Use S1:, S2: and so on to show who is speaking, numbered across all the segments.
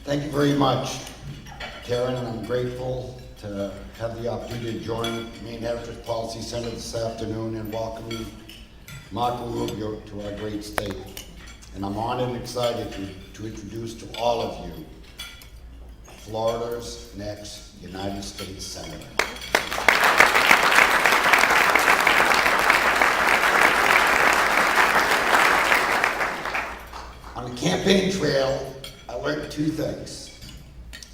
S1: Thank you very much, Karen, and I'm grateful to have the opportunity to join Maine Heritage Policy Center this afternoon and welcome Marco Rubio to our great state. And I'm honored and excited to introduce to all of you Florida's next United States Senator. On the campaign trail, I learned two things: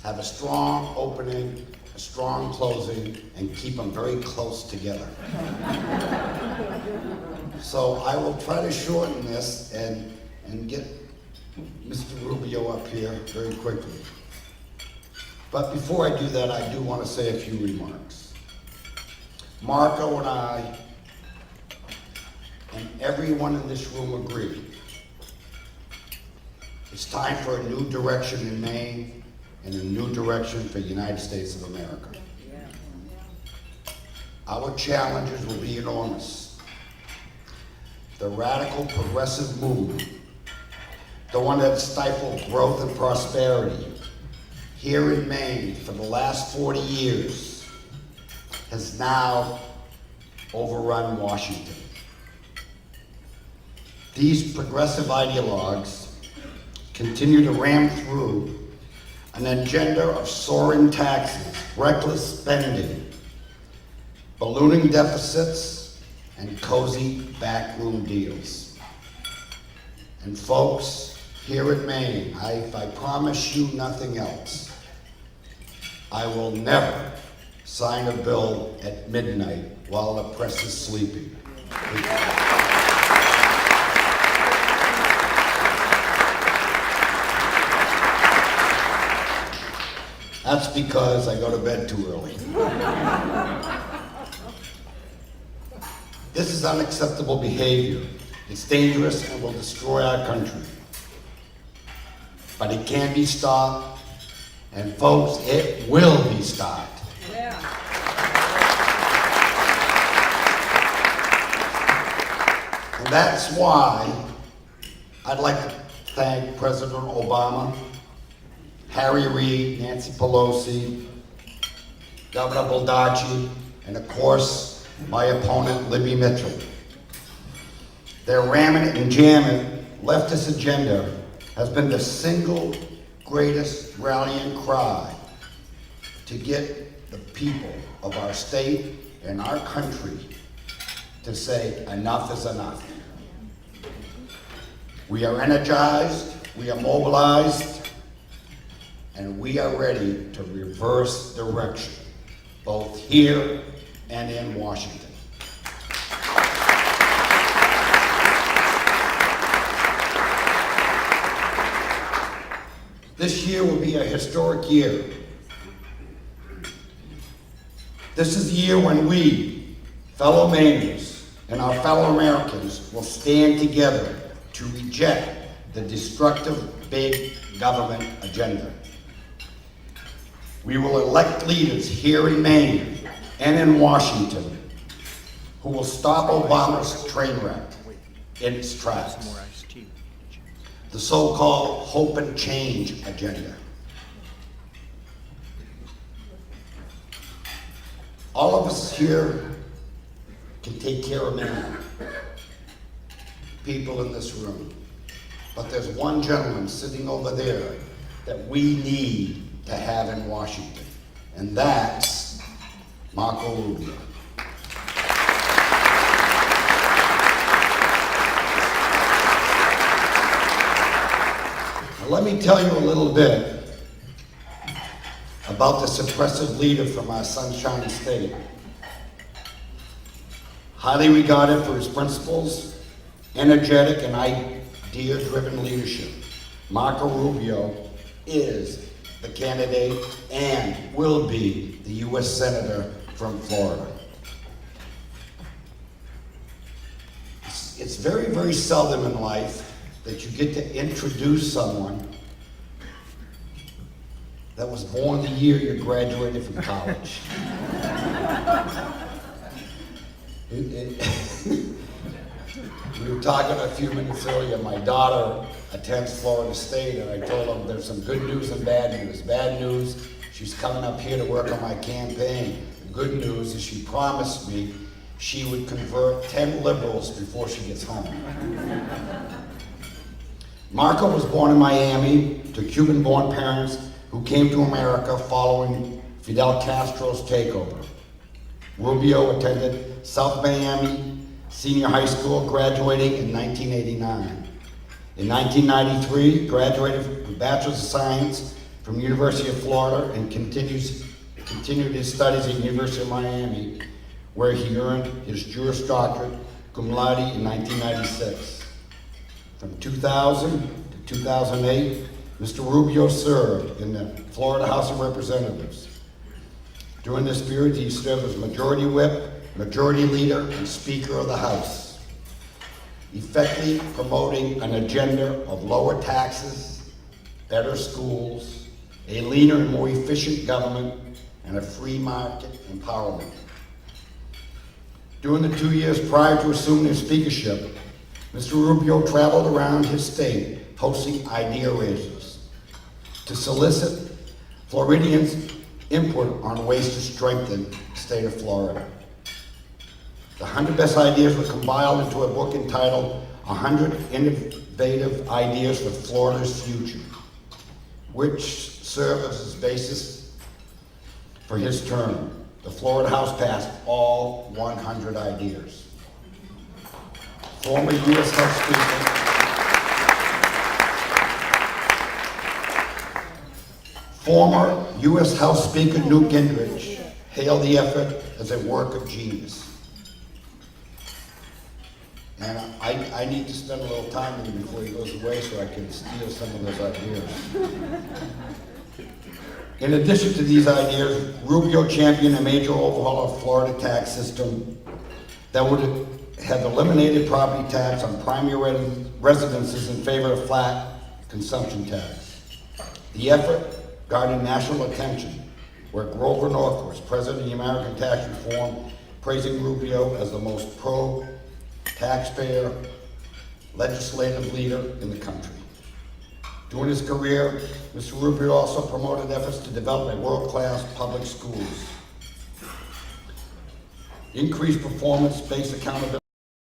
S1: have a strong opening, a strong closing, and keep them very close together. So I will try to shorten this and get Mr. Rubio up here very quickly. But before I do that, I do want to say a few remarks. Marco and I, and everyone in this room agree, it's time for a new direction in Maine and a new direction for the United States of America. Our challenges will be enormous. The radical progressive movement, the one that stifled growth and prosperity here in Maine for the last 40 years, has now overrun Washington. These progressive ideologues continue to ram through an agenda of soaring taxes, reckless spending, ballooning deficits, and cozy backroom deals. And folks, here in Maine, if I promise you nothing else, I will never sign a bill at midnight while the press is sleeping. That's because I go to bed too early. This is unacceptable behavior. It's dangerous and will destroy our country. But it can be stopped, and folks, it will be stopped.
S2: Yeah.
S1: And that's why I'd like to thank President Obama, Harry Reid, Nancy Pelosi, Governor Baldacci, and of course, my opponent, Libby Mitchell. Their ramming it and jamming leftist agenda has been the single greatest rallying cry to get the people of our state and our country to say enough is enough. We are energized, we are mobilized, and we are ready to reverse direction, both here and in Washington. This year will be a historic year. This is the year when we, fellow Mainers, and our fellow Americans will stand together to reject the destructive big government agenda. We will elect leaders here in Maine and in Washington who will stop Obama's train wreck in its tracks, the so-called hope and change agenda. All of us here can take care of many people in this room, but there's one gentleman sitting over there that we need to have in Washington, and that's Marco Rubio. Now, let me tell you a little bit about this impressive leader from our Sunshine State. Highly regarded for his principles, energetic and idea-driven leadership, Marco Rubio is the candidate and will be the U.S. Senator from Florida. It's very, very seldom in life that you get to introduce someone that was born the year you graduated from college. We were talking a few minutes earlier, my daughter attends Florida State, and I told them there's some good news and bad news. Bad news, she's coming up here to work on my campaign. The good news is she promised me she would convert 10 liberals before she gets home. Marco was born in Miami to Cuban-born parents who came to America following Fidel Castro's takeover. Rubio attended South Miami Senior High School, graduating in 1989. In 1993, graduated with Bachelor's of Science from University of Florida and continued his studies at University of Miami, where he earned his Juris Doctorate cum laude in 1996. From 2000 to 2008, Mr. Rubio served in the Florida House of Representatives. During this period, he served as Majority Whip, Majority Leader, and Speaker of the House, effectively promoting an agenda of lower taxes, better schools, a leaner and more efficient government, and a free market empowerment. During the 2 years prior to assuming his speakership, Mr. Rubio traveled around his state hosting idea raises to solicit Floridians' input on ways to strengthen the state of Florida. The 100 best ideas were compiled into a book entitled 100 Innovative Ideas for Florida's Future, which served as his basis for his term. The Florida House passed all 100 ideas. Former U.S. House Speaker Newt Gingrich hailed the effort as a work of genius. And I need to spend a little time with him before he goes away so I can steal some of those ideas. In addition to these ideas, Rubio championed a major overhaul of Florida tax system that would have eliminated property tax on primary residences in favor of flat consumption tax. The effort garnered national attention, where Grover North was president of the American Tax Reform, praising Rubio as the most pro-taxpayer legislative leader in the country. During his career, Mr. Rubio also promoted efforts to develop a world-class public schools, increased performance-based accountability